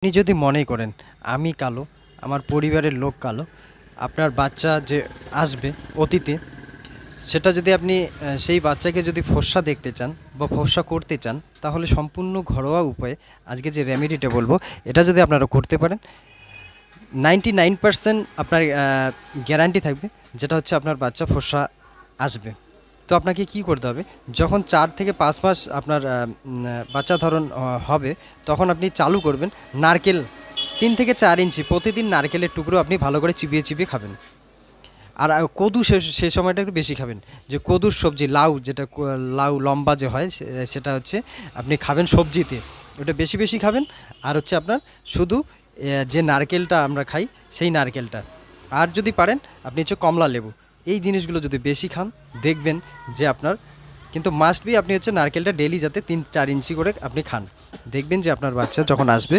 আপনি যদি মনে করেন আমি কালো, আমার পরিবারের লোক কালো, আপনার বাচ্চা যে আসবে অতীতে, সেটা যদি আপনি সেই বাচ্চাকে যদি ফর্সা দেখতে চান বা ফর্সা করতে চান, তাহলে সম্পূর্ণ ঘরোয়া উপায়ে আজকে যে রেমেডিটা বলবো, এটা যদি আপনারা করতে পারেন, 99% আপনার গ্যারান্টি থাকবে, যেটা হচ্ছে আপনার বাচ্চা ফর্সা আসবে। তো আপনাকে কি করতে হবে, যখন 4 থেকে 5 মাস আপনার বাচ্চা ধরুন হবে, তখন আপনি চালু করবেন নারকেল 3 থেকে 4 ইঞ্চি প্রতিদিন নারকেলের টুকরো আপনি ভালো করে চিবিয়ে চিবিয়ে খাবেন। আর কদু সে সময়টা একটু বেশি খাবেন, যে কদুর সবজি লাউ, যেটা লাউ লম্বা যে হয়, সেটা হচ্ছে আপনি খাবেন সবজিতে, ওটা বেশি বেশি খাবেন। আর হচ্ছে আপনার শুধু যে নারকেলটা আমরা খাই সেই নারকেলটা, আর যদি পারেন আপনি হচ্ছে কমলা লেবু, এই জিনিসগুলো যদি বেশি খান, দেখবেন যে আপনার, কিন্তু মাস্ট বি আপনি হচ্ছে নারকেলটা ডেলি যাতে 3-4 ইঞ্চি করে আপনি খান, দেখবেন যে আপনার বাচ্চা যখন আসবে